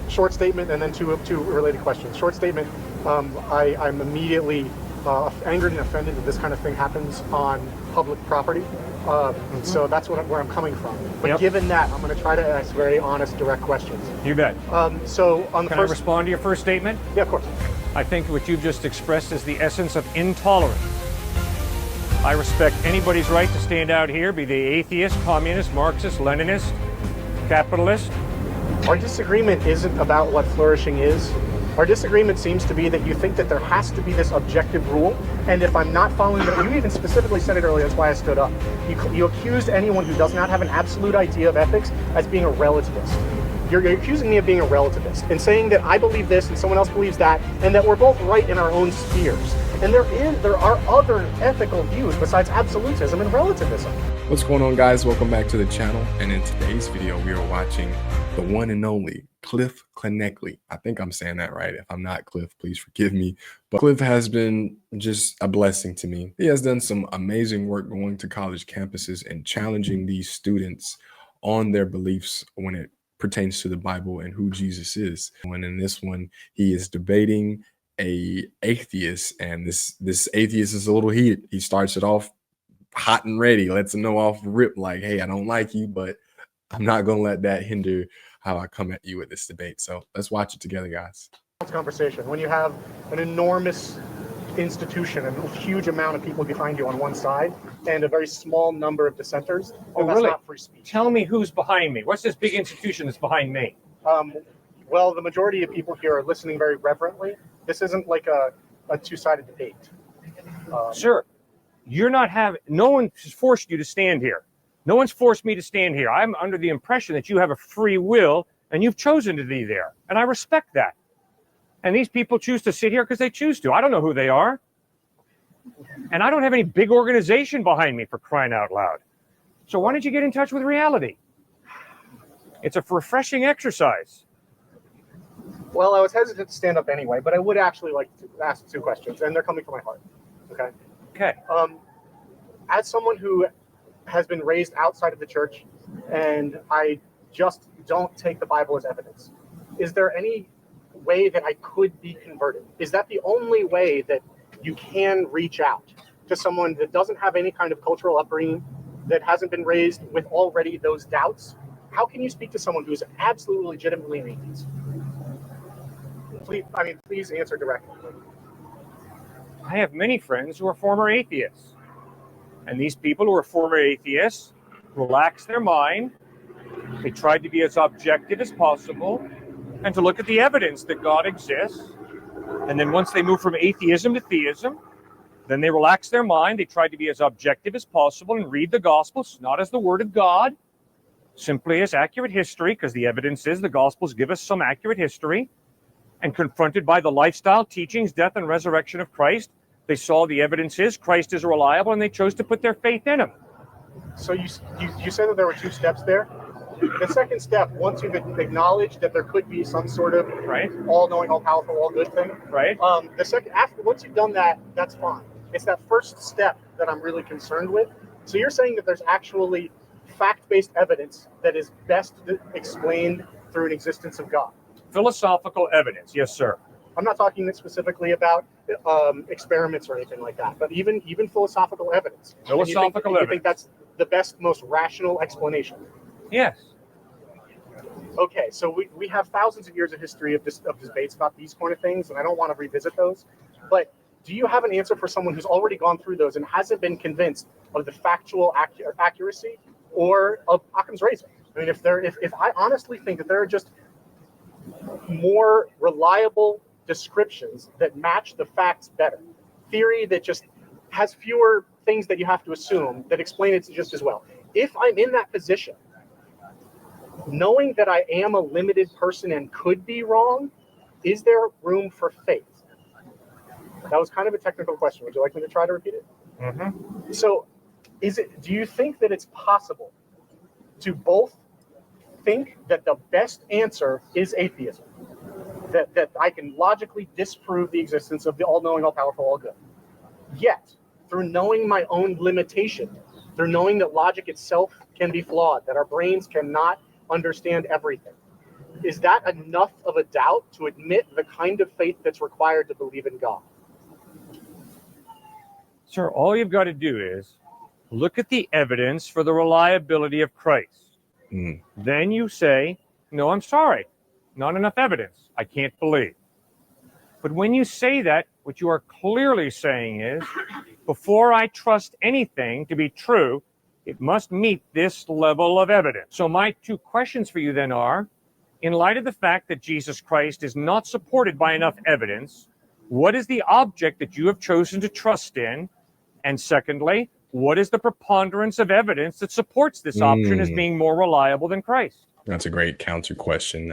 Short statement and then two related questions. Short statement, I'm immediately angered and offended that this kind of thing happens on public property. So that's where I'm coming from. But given that, I'm going to try to ask very honest, direct questions. You bet. So on the Can I respond to your first statement? Yeah, of course. I think what you've just expressed is the essence of intolerance. I respect anybody's right to stand out here, be they atheist, communist, Marxist, Leninist, capitalist. Our disagreement isn't about what flourishing is. Our disagreement seems to be that you think that there has to be this objective rule, and if I'm not following it, you even specifically said it earlier, that's why I stood up. You accused anyone who does not have an absolute idea of ethics as being a relativist. You're accusing me of being a relativist and saying that I believe this and someone else believes that, and that we're both right in our own spheres. And there are other ethical views besides absolutism and relativism. What's going on, guys? Welcome back to the channel. And in today's video, we are watching the one and only Cliffe Knechtle. I think I'm saying that right. If I'm not, Cliff, please forgive me. But Cliff has been just a blessing to me. He has done some amazing work going to college campuses and challenging these students on their beliefs when it pertains to the Bible and who Jesus is. And in this one, he is debating a atheist, and this atheist is a little heated. He starts it off hot and ready, lets him know off the rip, like, hey, I don't like you, but I'm not going to let that hinder how I come at you with this debate. So let's watch it together, guys. Conversation when you have an enormous institution and a huge amount of people behind you on one side and a very small number of dissenters. Oh, that's really? Not free speech. Tell me who's behind me. What's this big institution that's behind me? Well, the majority of people here are listening very reverently. This isn't like a two-sided debate. Sir, you're not having, no one has forced you to stand here. No one's forced me to stand here. I'm under the impression that you have a free will and you've chosen to be there. And I respect that. And these people choose to sit here because they choose to. I don't know who they are. And I don't have any big organization behind me, for crying out loud. So why don't you get in touch with reality? It's a refreshing exercise. Well, I was hesitant to stand up anyway, but I would actually like to ask two questions, and they're coming from my heart. Okay? Okay. As someone who has been raised outside of the church, and I just don't take the Bible as evidence, is there any way that I could be converted? Is that the only way that you can reach out to someone that doesn't have any kind of cultural upbringing, that hasn't been raised with already those doubts? How can you speak to someone who is absolutely legitimately an atheist? Please answer directly. I have many friends who are former atheists. And these people who are former atheists relax their mind. They tried to be as objective as possible and to look at the evidence that God exists. And then once they move from atheism to theism, then they relax their mind. They tried to be as objective as possible and read the Gospels, not as the Word of God, simply as accurate history, because the evidence is the Gospels give us some accurate history. And confronted by the lifestyle, teachings, death, and resurrection of Christ, they saw the evidence is Christ is reliable, and they chose to put their faith in him. So you said that there were two steps there. The second step, once you've acknowledged that there could be some sort of all-knowing, all-powerful, all-good thing, the second, once you've done that, that's fine. It's that first step that I'm really concerned with. So you're saying that there's actually fact-based evidence that is best explained through an existence of God. Philosophical evidence, yes, sir. I'm not talking specifically about experiments or anything like that, but even philosophical evidence. Philosophical evidence. You think that's the best, most rational explanation? Yes. Okay, so we have thousands of years of history of debates about these kind of things, and I don't want to revisit those. But do you have an answer for someone who's already gone through those and hasn't been convinced of the factual accuracy or of Occam's razor? I mean, if I honestly think that there are just more reliable descriptions that match the facts better, theory that just has fewer things that you have to assume that explain it just as well. If I'm in that position, knowing that I am a limited person and could be wrong, is there room for faith? That was kind of a technical question. Would you like me to try to repeat it? Mm-hmm. So do you think that it's possible to both think that the best answer is atheism, that I can logically disprove the existence of the all-knowing, all-powerful, all-good, yet through knowing my own limitation, through knowing that logic itself can be flawed, that our brains cannot understand everything, is that enough of a doubt to admit the kind of faith that's required to believe in God? Sir, all you've got to do is look at the evidence for the reliability of Christ. Mm. Then you say, no, I'm sorry, not enough evidence. I can't believe. But when you say that, what you are clearly saying is, before I trust anything to be true, it must meet this level of evidence. So my two questions for you then are, in light of the fact that Jesus Christ is not supported by enough evidence, what is the object that you have chosen to trust in? And secondly, what is the preponderance of evidence that supports this option as being more reliable than Christ? That's a great counter question.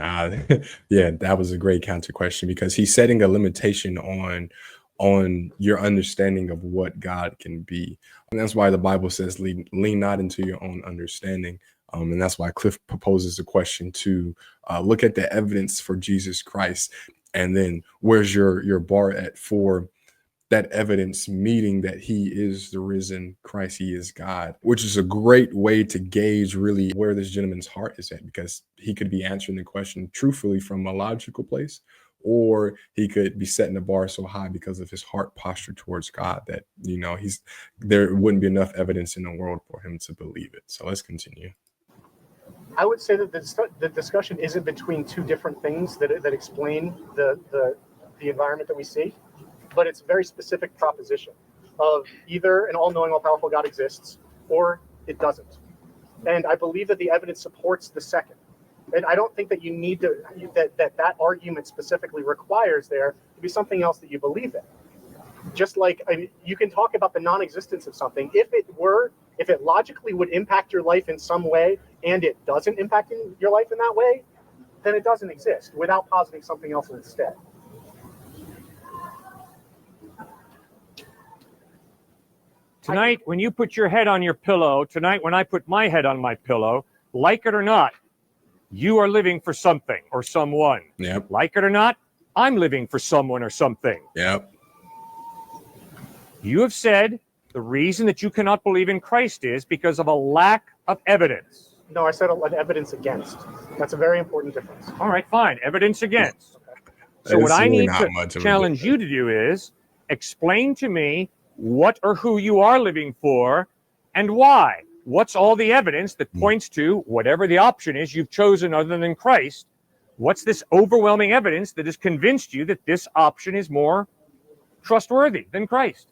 Yeah, that was a great counter question because he's setting a limitation on your understanding of what God can be. And that's why the Bible says, lean not into your own understanding. And that's why Cliffe proposes the question to look at the evidence for Jesus Christ. And then where's your bar at for that evidence meeting that he is the risen Christ, he is God, which is a great way to gauge really where this gentleman's heart is at, because he could be answering the question truthfully from a logical place, or he could be setting the bar so high because of his heart posture towards God that, you know, there wouldn't be enough evidence in the world for him to believe it. So let's continue. I would say that the discussion isn't between two different things that explain the environment that we see, but it's a very specific proposition of either an all-knowing, all-powerful God exists, or it doesn't. And I believe that the evidence supports the second. And I don't think that you need to, that argument specifically requires there to be something else that you believe in. Just like, I mean, you can talk about the non-existence of something. If it logically would impact your life in some way, and it doesn't impact your life in that way, then it doesn't exist without positing something else instead. Tonight, when you put your head on your pillow, tonight when I put my head on my pillow, like it or not, you are living for something or someone. Yep. Like it or not, I'm living for someone or something. Yep. You have said the reason that you cannot believe in Christ is because of a lack of evidence. No, I said an evidence against. That's a very important difference. All right, fine. Evidence against. Okay. So what I really need to challenge you to do is explain to me what or who you are living for and why. What's all the evidence that points to whatever the option is you've chosen other than Christ? What's this overwhelming evidence that has convinced you that this option is more trustworthy than Christ?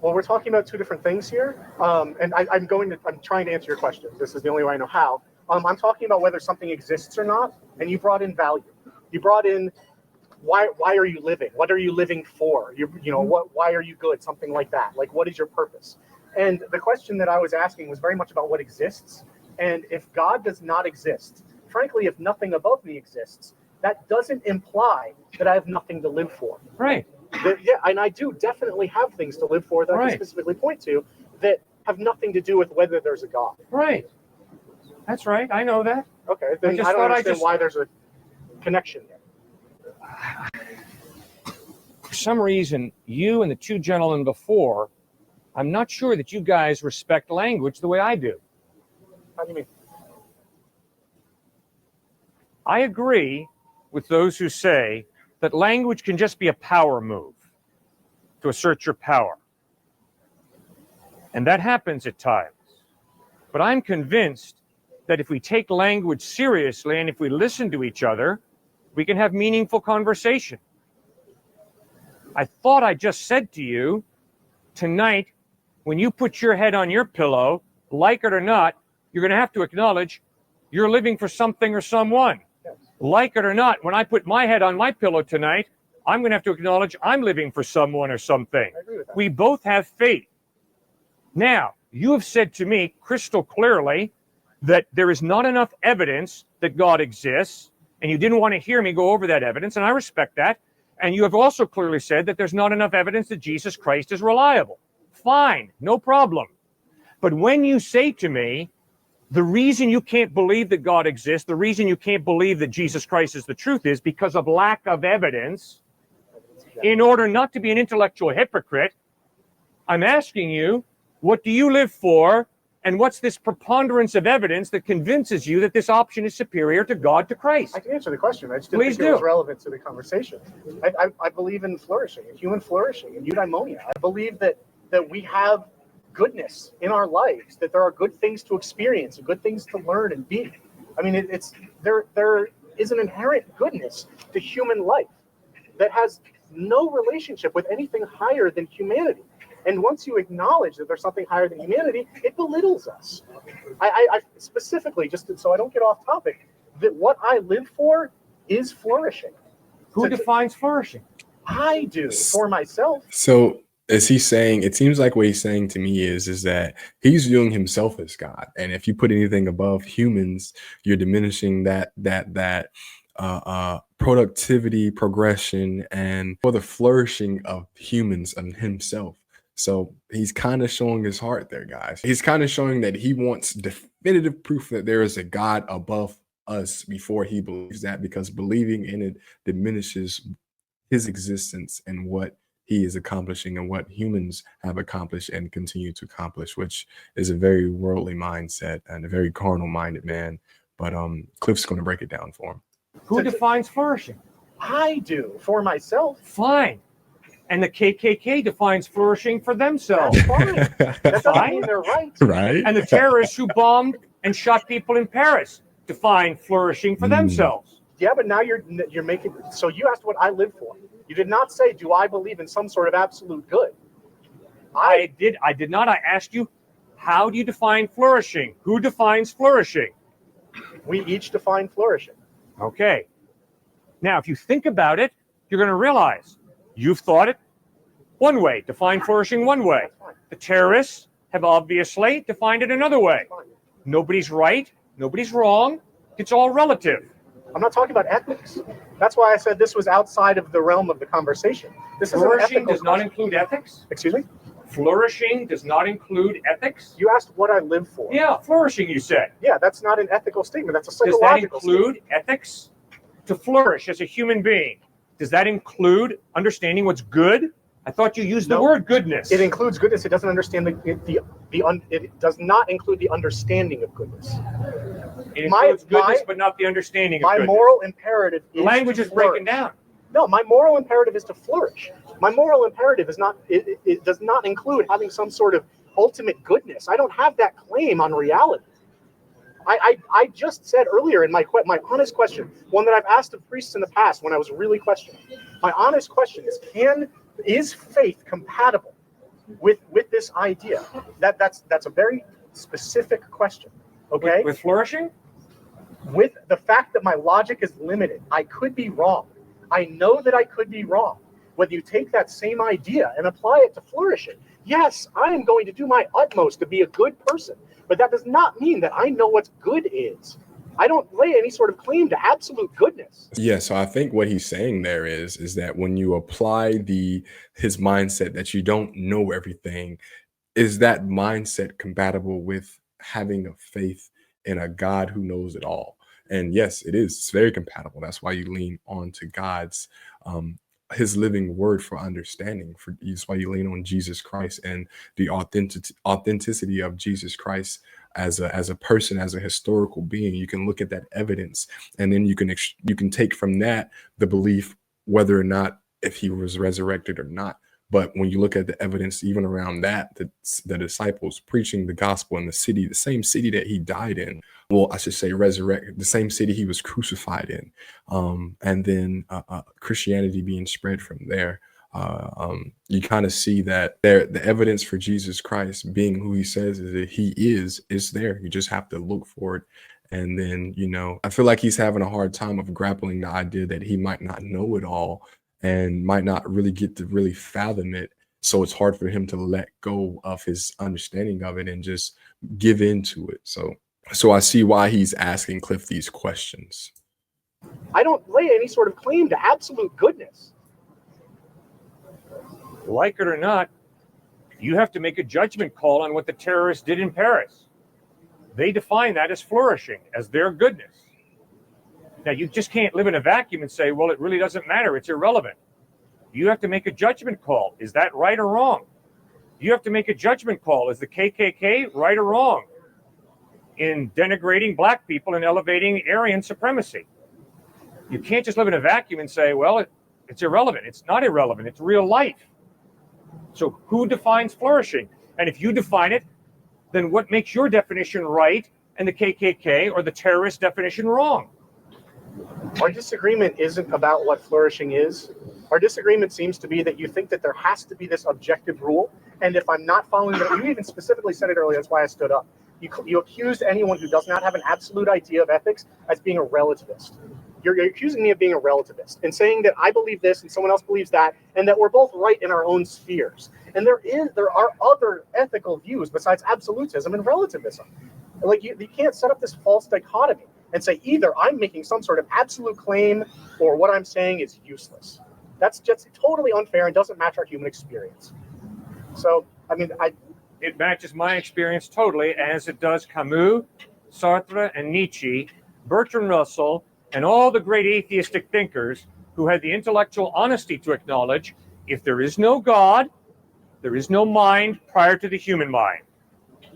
Well, we're talking about two different things here, and I'm trying to answer your question. This is the only way I know how. I'm talking about whether something exists or not, and you brought in value. You brought in why are you living? What are you living for? Why are you good? Something like that. Like, what is your purpose? And the question that I was asking was very much about what exists. And if God does not exist, frankly, if nothing above me exists, that doesn't imply that I have nothing to live for. Right. Yeah, and I do definitely have things to live for that I can specifically point to that have nothing to do with whether there's a God. Right. That's right. I know that. Okay, then I don't understand why there's a connection there. For some reason, you and the two gentlemen before, I'm not sure that you guys respect language the way I do. How do you mean? I agree with those who say that language can just be a power move to assert your power. And that happens at times. But I'm convinced that if we take language seriously and if we listen to each other, we can have meaningful conversation. I thought I just said to you, tonight, when you put your head on your pillow, like it or not, you're going to have to acknowledge you're living for something or someone. Yes. Like it or not, when I put my head on my pillow tonight, I'm going to have to acknowledge I'm living for someone or something. I agree with that. We both have faith. Now, you have said to me crystal clearly that there is not enough evidence that God exists, and you didn't want to hear me go over that evidence, and I respect that. And you have also clearly said that there's not enough evidence that Jesus Christ is reliable. Fine, no problem. But when you say to me, the reason you can't believe that God exists, the reason you can't believe that Jesus Christ is the truth is because of lack of evidence, in order not to be an intellectual hypocrite, I'm asking you, what do you live for And what's this preponderance of evidence that convinces you that this option is superior to God, to Christ? I can answer the question. I just didn't think it was relevant to the conversation. I believe in flourishing, in human flourishing, in eudaimonia. I believe that we have goodness in our lives, that there are good things to experience and good things to learn and be. I mean, there is an inherent goodness to human life that has no relationship with anything higher than humanity. And once you acknowledge that there's something higher than humanity, it belittles us. I specifically, just so I don't get off topic, that what I live for is flourishing. Who defines flourishing? I do, for myself. So is he saying, it seems like what he's saying to me is that he's viewing himself as God. And if you put anything above humans, you're diminishing that productivity, progression, and for the flourishing of humans and himself. So he's kind of showing his heart there, guys. He's kind of showing that he wants definitive proof that there is a God above us before he believes that, because believing in it diminishes his existence and what he is accomplishing and what humans have accomplished and continue to accomplish, which is a very worldly mindset and a very carnal-minded man. But Cliff's going to break it down for him. Who defines flourishing? I do, for myself. Fine. And the KKK defines flourishing for themselves. That's fine. That doesn't mean they're right. Right. And the terrorists who bombed and shot people in Paris define flourishing for themselves. Yeah, but now you're making, so you asked what I live for. You did not say, do I believe in some sort of absolute good? I did not. I asked you, how do you define flourishing? Who defines flourishing? We each define flourishing. Okay. Now, if you think about it, you're going to realize you've thought it one way, define flourishing one way. The terrorists have obviously defined it another way. Nobody's right. Nobody's wrong. It's all relative. I'm not talking about ethics. That's why I said this was outside of the realm of the conversation. This is Flourishing does not include ethics. Excuse me? Flourishing does not include ethics. You asked what I live for. Yeah, flourishing, you said. Yeah, that's not an ethical statement. That's a Does psychological that include statement. ethics? To flourish as a human being, does that include understanding what's good? I thought you used the word goodness. It includes goodness. It doesn't understand it does not include the understanding of goodness. It includes goodness, but not the understanding of goodness. My moral imperative is language to is breaking flourish. down. No, my moral imperative is to flourish. My moral imperative is not. It does not include having some sort of ultimate goodness. I don't have that claim on reality. I just said earlier in my honest question, one that I've asked of priests in the past when I was really questioning. My honest question is faith compatible with this idea? That's a very specific question. Okay. With flourishing? With the fact that my logic is limited, I could be wrong. I know that I could be wrong. When you take that same idea and apply it to flourishing, yes, I am going to do my utmost to be a good person. But that does not mean that I know what good is. I don't lay any sort of claim to absolute goodness. Yeah, so I think what he's saying there is that when you apply his mindset that you don't know everything, is that mindset compatible with having a faith in a God who knows it all? And yes, it is. It's very compatible. That's why you lean on to God's his living word for understanding. That's why you lean on Jesus Christ and the authenticity of Jesus Christ as a person, as a historical being. You can look at that evidence, and then you can take from that the belief whether or not if he was resurrected or not. But when you look at the evidence, even around that, the disciples preaching the gospel in the same city that he died in, well, I should say resurrected, the same city he was crucified in, and then Christianity being spread from there. You kind of see that the evidence for Jesus Christ being who he says is that he is there. You just have to look for it. And then, I feel like he's having a hard time of grappling the idea that he might not know it all and might not really get to really fathom it. So it's hard for him to let go of his understanding of it and just give into it. So I see why he's asking Cliff these questions. I don't lay any sort of claim to absolute goodness. Like it or not, you have to make a judgment call on what the terrorists did in Paris. They define that as flourishing, as their goodness. Now, you just can't live in a vacuum and say, well, it really doesn't matter. It's irrelevant. You have to make a judgment call. Is that right or wrong? You have to make a judgment call. Is the KKK right or wrong in denigrating black people and elevating Aryan supremacy? You can't just live in a vacuum and say, well, it's irrelevant. It's not irrelevant. It's real life. So who defines flourishing? And if you define it, then what makes your definition right and the KKK or the terrorist definition wrong? Our disagreement isn't about what flourishing is. Our disagreement seems to be that you think that there has to be this objective rule. And if I'm not following that, you even specifically said it earlier, that's why I stood up. You accused anyone who does not have an absolute idea of ethics as being a relativist. You're accusing me of being a relativist and saying that I believe this and someone else believes that, and that we're both right in our own spheres. And there are other ethical views besides absolutism and relativism. Like you can't set up this false dichotomy and say either I'm making some sort of absolute claim or what I'm saying is useless. That's just totally unfair and doesn't match our human experience. So, I mean, it matches my experience totally, as it does Camus, Sartre, and Nietzsche, Bertrand Russell, and all the great atheistic thinkers who had the intellectual honesty to acknowledge if there is no God, there is no mind prior to the human mind,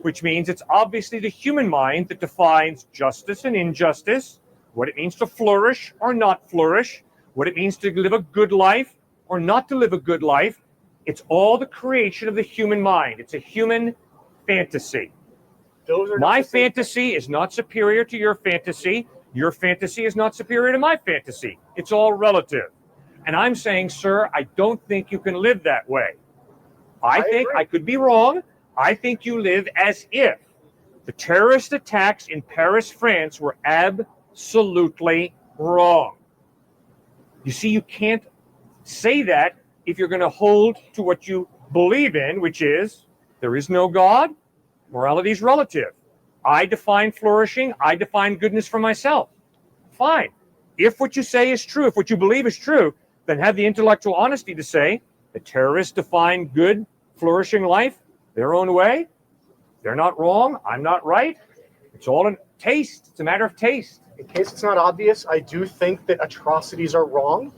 which means it's obviously the human mind that defines justice and injustice, what it means to flourish or not flourish, what it means to live a good life or not to live a good life. It's all the creation of the human mind. It's a human fantasy. My fantasy is not superior to your fantasy. Your fantasy is not superior to my fantasy. It's all relative. And I'm saying, sir, I don't think you can live that way. I think I could be wrong. I think you live as if the terrorist attacks in Paris, France were absolutely wrong. You see, you can't say that if you're going to hold to what you believe in, which is there is no God, morality is relative. I define flourishing, I define goodness for myself. Fine. If what you say is true, if what you believe is true, then have the intellectual honesty to say the terrorists define good, flourishing life their own way. They're not wrong. I'm not right. It's all in taste. It's a matter of taste. In case it's not obvious, I do think that atrocities are wrong.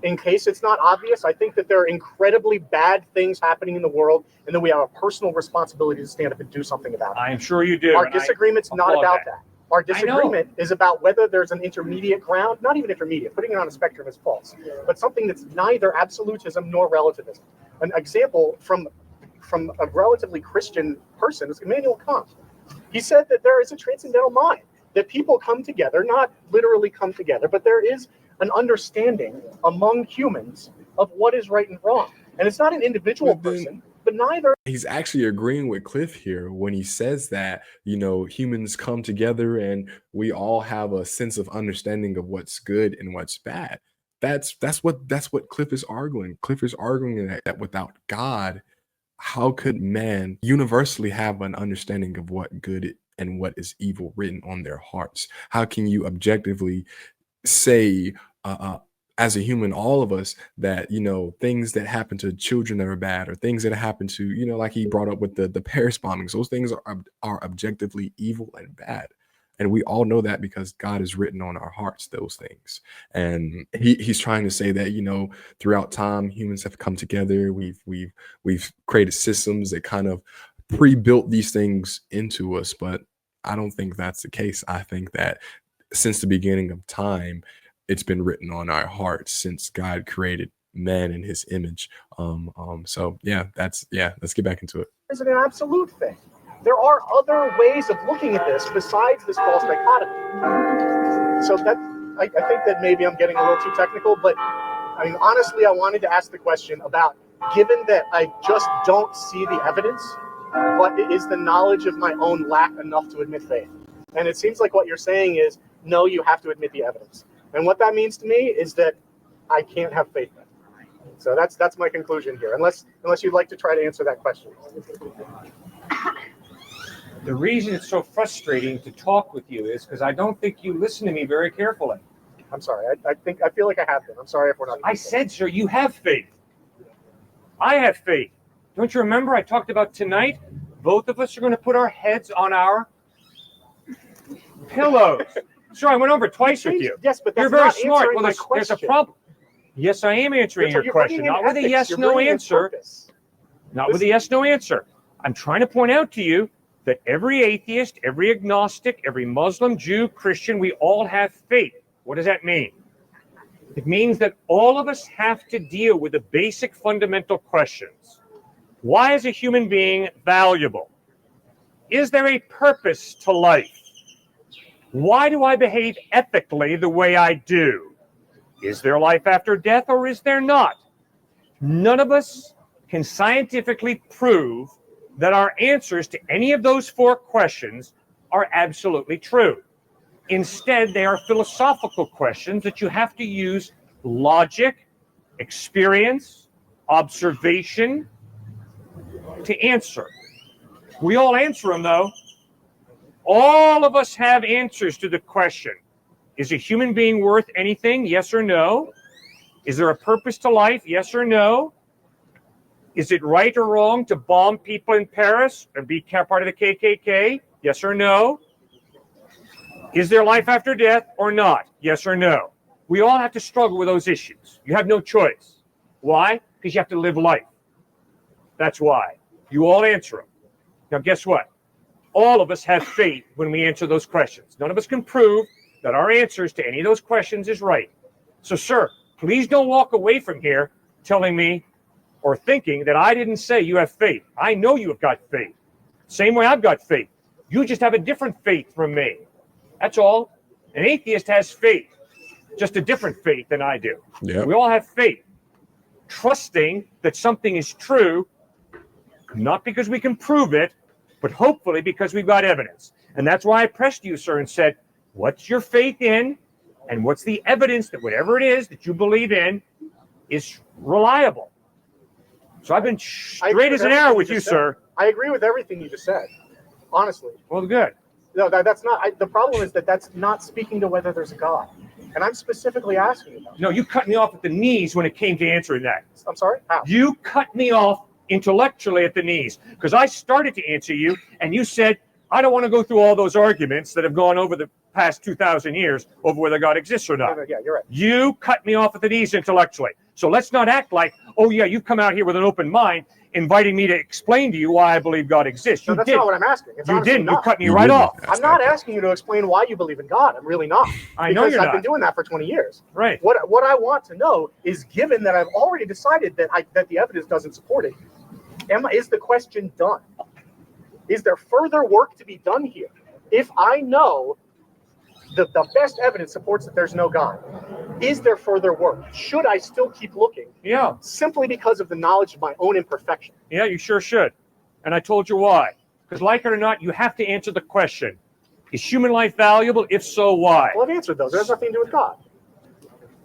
In case it's not obvious, I think that there are incredibly bad things happening in the world, and that we have a personal responsibility to stand up and do something about it. I'm sure you do. Our disagreement's not about that. Our disagreement is about whether there's an intermediate ground, not even intermediate, putting it on a spectrum is false, but something that's neither absolutism nor relativism. An example from a relatively Christian person is Immanuel Kant. He said that there is a transcendental mind, that people come together, not literally come together, but there is an understanding among humans of what is right and wrong. And it's not an individual person, but neither. He's actually agreeing with Cliff here when he says that, you know, humans come together and we all have a sense of understanding of what's good and what's bad. That's what Cliff is arguing. Cliff is arguing that without God, how could man universally have an understanding of what good and what is evil written on their hearts? How can you objectively say, as a human, all of us, that, you know, things that happen to children that are bad, or things that happen to, you know, like he brought up with the Paris bombings, those things are objectively evil and bad. And we all know that because God has written on our hearts those things. And he's trying to say that, you know, throughout time, humans have come together. We've created systems that kind of pre-built these things into us. But I don't think that's the case. I think that since the beginning of time, it's been written on our hearts since God created man in his image. So let's get back into it. Is it an absolute thing? There are other ways of looking at this besides this false dichotomy. So that I think that maybe I'm getting a little too technical, but I mean, honestly, I wanted to ask the question about, given that I just don't see the evidence, but is the knowledge of my own lack enough to admit faith? And it seems like what you're saying is, no, you have to admit the evidence. And what that means to me is that I can't have faith then. So that's my conclusion here, unless you'd like to try to answer that question. The reason it's so frustrating to talk with you is because I don't think you listen to me very carefully. I'm sorry. I feel like I have been. I'm sorry if we're not. I said, sir, you have faith. I have faith. Don't you remember I talked about tonight? Both of us are going to put our heads on our pillows. Sure, I went over it twice with you. Yes, but that's you're very not smart. Well, there's a problem. Yes, I am answering your question. Not with a yes/no answer. Not with a yes-no answer. I'm trying to point out to you that every atheist, every agnostic, every Muslim, Jew, Christian, we all have faith. What does that mean? It means that all of us have to deal with the basic fundamental questions. Why is a human being valuable? Is there a purpose to life? Why do I behave ethically the way I do? Is there life after death or is there not? None of us can scientifically prove that our answers to any of those four questions are absolutely true. Instead, they are philosophical questions that you have to use logic, experience, observation to answer. We all answer them, though. All of us have answers to the question, is a human being worth anything? Yes or no? Is there a purpose to life? Yes or no? Is it right or wrong to bomb people in Paris and be part of the KKK? Yes or no? Is there life after death or not? Yes or no? We all have to struggle with those issues. You have no choice. Why? Because you have to live life. That's why. You all answer them. Now, guess what? All of us have faith when we answer those questions. None of us can prove that our answers to any of those questions is right. So, sir, please don't walk away from here telling me or thinking that I didn't say you have faith. I know you have got faith. Same way I've got faith. You just have a different faith from me. That's all. An atheist has faith, just a different faith than I do. Yep. We all have faith, trusting that something is true, not because we can prove it, but hopefully because we've got evidence. And that's why I pressed you, sir, and said, what's your faith in, and what's the evidence that whatever it is that you believe in is reliable? So I've been straight as an arrow with you, sir. I agree with everything you just said, honestly. Well, good. No, that's not. The problem is that that's not speaking to whether there's a God. And I'm specifically asking you about that. No, you cut me off at the knees when it came to answering that. I'm sorry? How? You cut me off intellectually at the knees because I started to answer you and you said, I don't want to go through all those arguments that have gone over the past 2,000 years over whether God exists or not. Yeah, you're right. You cut me off at the knees intellectually. So let's not act like, oh yeah, you've come out here with an open mind inviting me to explain to you why I believe God exists. You No, that's did. not what I'm asking. It's You didn't. not. You cut me right off. I'm not asking you to explain why you believe in God. I'm really not. I know you're because I've not. been doing that for 20 years. Right. What I want to know is, given that I've already decided that that the evidence doesn't support it, is the question done? Is there further work to be done here? If I know the best evidence supports that there's no God, is there further work? Should I still keep looking? Yeah. Simply because of the knowledge of my own imperfection. Yeah, you sure should. And I told you why. Because like it or not, you have to answer the question. Is human life valuable? If so, why? Well, I've answered those. It has nothing to do with God.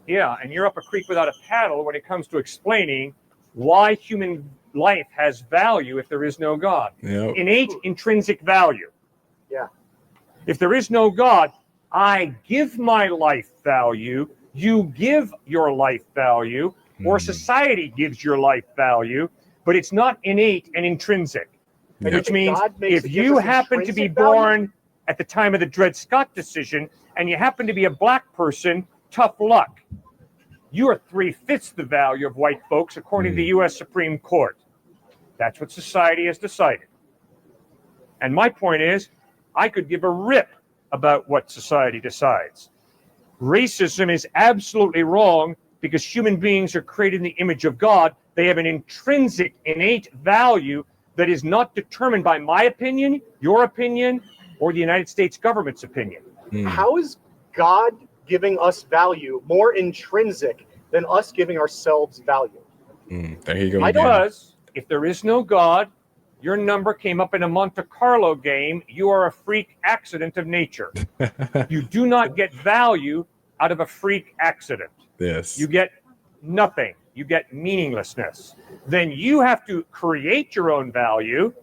Yeah, and you're up a creek without a paddle when it comes to explaining why human life has value if there is no God. Yep. Innate intrinsic value. Yeah. If there is no God, I give my life value, you give your life value, or society gives your life value, but it's not innate and intrinsic. Yep. Which means if you happen to be born at the time of the Dred Scott decision and you happen to be a black person, tough luck. You are 3/5 the value of white folks according to the U.S. Supreme Court. That's what society has decided. And my point is, I could give a rip about what society decides. Racism is absolutely wrong because human beings are created in the image of God. They have an intrinsic, innate value that is not determined by my opinion, your opinion, or the United States government's opinion. How is God giving us value more intrinsic than us giving ourselves value? There you go. Because if there is no God, your number came up in a Monte Carlo game, you are a freak accident of nature. You do not get value out of a freak accident. Yes. You get nothing. You get meaninglessness. Then you have to create your own value.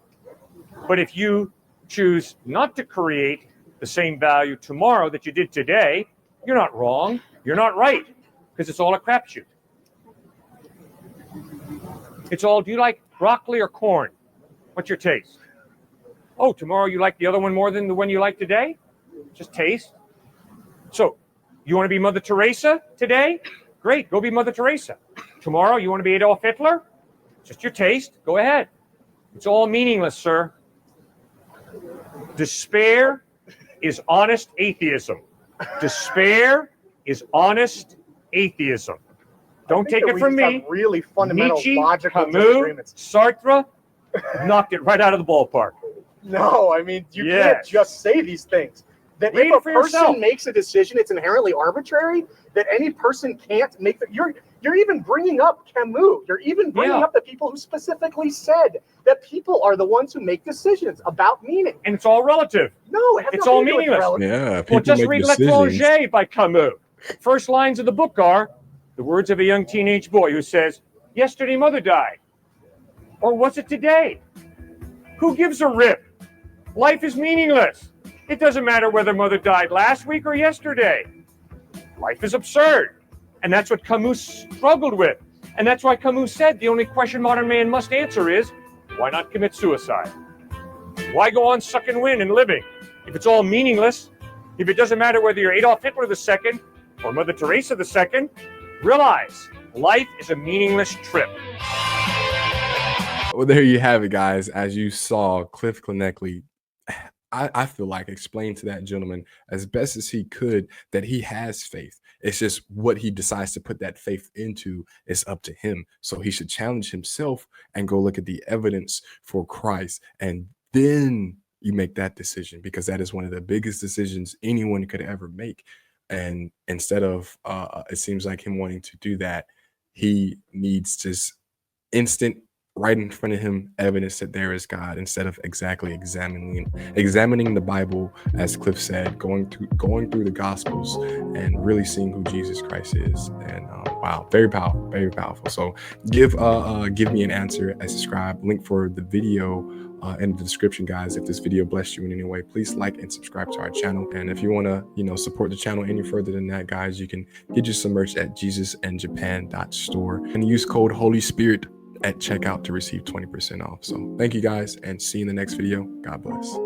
But if you choose not to create the same value tomorrow that you did today, you're not wrong. You're not right. Because it's all a crapshoot. It's all, do you like broccoli or corn? What's your taste? Oh, tomorrow you like the other one more than the one you like today? Just taste. So, you want to be Mother Teresa today? Great, go be Mother Teresa. Tomorrow, you want to be Adolf Hitler? Just your taste. Go ahead. It's all meaningless, sir. Despair is honest atheism. Despair is honest atheism. Don't take it from me. Really fundamental Nietzsche, logical Camus, disagreements. Sartre knocked it right out of the ballpark. No, I mean, you can't just say these things. That Read if a it for yourself. person makes a decision, it's inherently arbitrary. That any person can't make. You're even bringing up Camus. You're even bringing up the people who specifically said that people are the ones who make decisions about meaning. And it's all relative. No, it has It's nothing all to do with meaningless. relative. Yeah, Well, people just make read decisions. L'étranger by Camus. First lines of the book are the words of a young teenage boy who says, "Yesterday mother died." Or was it today? Who gives a rip? Life is meaningless. It doesn't matter whether mother died last week or yesterday. Life is absurd. And that's what Camus struggled with. And that's why Camus said the only question modern man must answer is, why not commit suicide? Why go on sucking wind and living? If it's all meaningless, if it doesn't matter whether you're Adolf Hitler II or Mother Teresa II, realize life is a meaningless trip. Well, there you have it, guys. As you saw, Cliffe Knechtle, I feel like, explained to that gentleman as best as he could that he has faith. It's just what he decides to put that faith into is up to him. So he should challenge himself and go look at the evidence for Christ. And then you make that decision, because that is one of the biggest decisions anyone could ever make. And instead of, it seems like him wanting to do that, he needs just instant, right in front of him, evidence that there is God, instead of exactly examining the Bible, as Cliff said, going through the Gospels and really seeing who Jesus Christ is. And wow, very powerful. So give me an answer and subscribe. Link for the video in the description, guys. If this video blessed you in any way, please like and subscribe to our channel. And if you want to, support the channel any further than that, guys, you can get you some merch at jesusandjapan.store and use code Holy Spirit at checkout to receive 20% off. So thank you, guys, and see you in the next video. God bless.